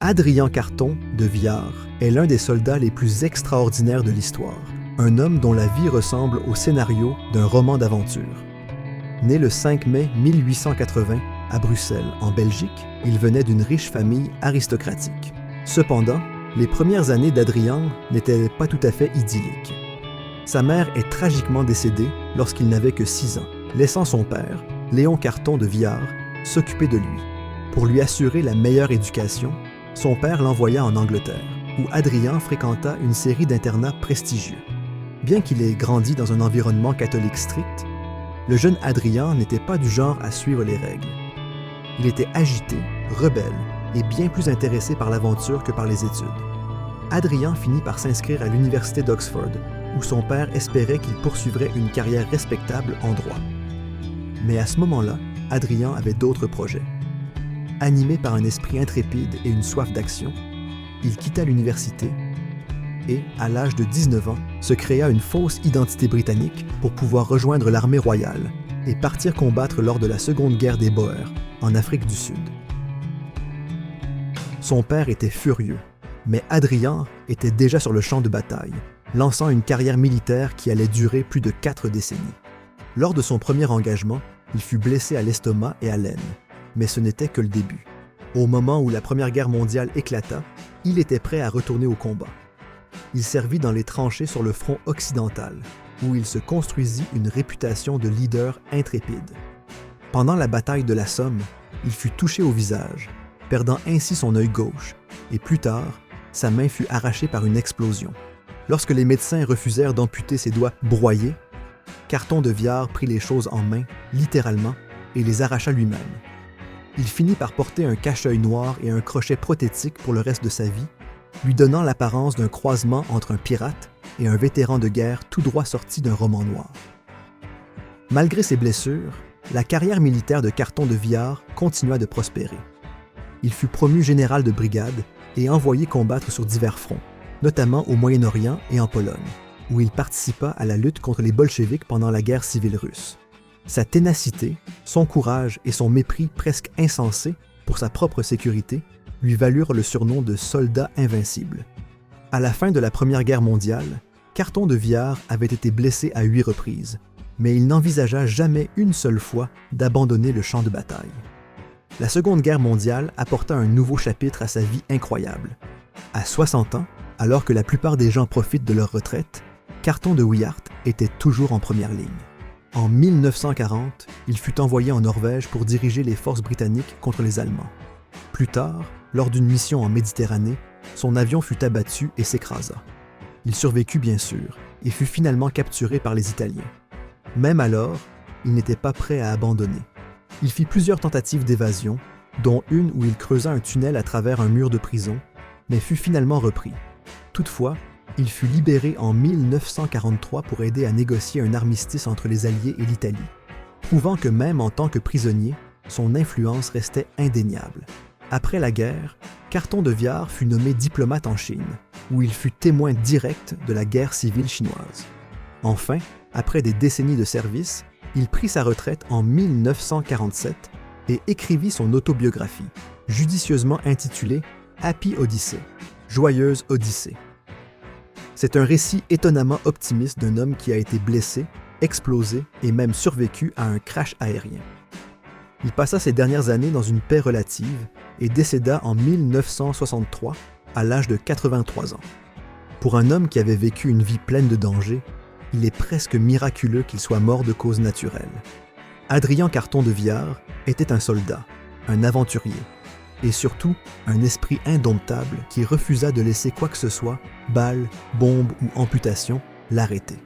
Adrien Carton de Viard est l'un des soldats les plus extraordinaires de l'histoire, un homme dont la vie ressemble au scénario d'un roman d'aventure. Né le 5 mai 1880 à Bruxelles, en Belgique, il venait d'une riche famille aristocratique. Cependant, les premières années d'Adrien n'étaient pas tout à fait idylliques. Sa mère est tragiquement décédée lorsqu'il n'avait que 6 ans, laissant son père, Léon Carton de Viard, s'occuper de lui. Pour lui assurer la meilleure éducation, son père l'envoya en Angleterre, où Adrien fréquenta une série d'internats prestigieux. Bien qu'il ait grandi dans un environnement catholique strict, le jeune Adrien n'était pas du genre à suivre les règles. Il était agité, rebelle et bien plus intéressé par l'aventure que par les études. Adrien finit par s'inscrire à l'université d'Oxford, où son père espérait qu'il poursuivrait une carrière respectable en droit. Mais à ce moment-là, Adrien avait d'autres projets. Animé par un esprit intrépide et une soif d'action, il quitta l'université et, à l'âge de 19 ans, se créa une fausse identité britannique pour pouvoir rejoindre l'armée royale et partir combattre lors de la Seconde Guerre des Boers, en Afrique du Sud. Son père était furieux, mais Adrien était déjà sur le champ de bataille, lançant une carrière militaire qui allait durer plus de 4 décennies. Lors de son premier engagement, il fut blessé à l'estomac et à l'aine, mais ce n'était que le début. Au moment où la Première Guerre mondiale éclata, il était prêt à retourner au combat. Il servit dans les tranchées sur le front occidental, où il se construisit une réputation de leader intrépide. Pendant la bataille de la Somme, il fut touché au visage, perdant ainsi son œil gauche, et plus tard, sa main fut arrachée par une explosion. Lorsque les médecins refusèrent d'amputer ses doigts broyés, Carton de Viard prit les choses en main, littéralement, et les arracha lui-même. Il finit par porter un cache-œil noir et un crochet prothétique pour le reste de sa vie, lui donnant l'apparence d'un croisement entre un pirate et un vétéran de guerre tout droit sorti d'un roman noir. Malgré ses blessures, la carrière militaire de Carton de Viard continua de prospérer. Il fut promu général de brigade et envoyé combattre sur divers fronts, notamment au Moyen-Orient et en Pologne, où il participa à la lutte contre les bolcheviks pendant la guerre civile russe. Sa ténacité, son courage et son mépris presque insensé pour sa propre sécurité lui valurent le surnom de « soldat invincible ». À la fin de la Première Guerre mondiale, Carton de Viard avait été blessé à 8 reprises, mais il n'envisagea jamais une seule fois d'abandonner le champ de bataille. La Seconde Guerre mondiale apporta un nouveau chapitre à sa vie incroyable. À 60 ans, alors que la plupart des gens profitent de leur retraite, Carton de Wiart était toujours en première ligne. En 1940, il fut envoyé en Norvège pour diriger les forces britanniques contre les Allemands. Plus tard, lors d'une mission en Méditerranée, son avion fut abattu et s'écrasa. Il survécut bien sûr et fut finalement capturé par les Italiens. Même alors, il n'était pas prêt à abandonner. Il fit plusieurs tentatives d'évasion, dont une où il creusa un tunnel à travers un mur de prison, mais fut finalement repris. Toutefois, il fut libéré en 1943 pour aider à négocier un armistice entre les Alliés et l'Italie, prouvant que même en tant que prisonnier, son influence restait indéniable. Après la guerre, Carton de Viard fut nommé diplomate en Chine, où il fut témoin direct de la guerre civile chinoise. Enfin, après des décennies de service, il prit sa retraite en 1947 et écrivit son autobiographie, judicieusement intitulée « Happy Odyssey », Joyeuse Odyssée. C'est un récit étonnamment optimiste d'un homme qui a été blessé, explosé et même survécu à un crash aérien. Il passa ses dernières années dans une paix relative et décéda en 1963 à l'âge de 83 ans. Pour un homme qui avait vécu une vie pleine de dangers, il est presque miraculeux qu'il soit mort de cause naturelle. Adrien Carton de Viard était un soldat, un aventurier, et surtout un esprit indomptable qui refusa de laisser quoi que ce soit, balles, bombes ou amputations, l'arrêter.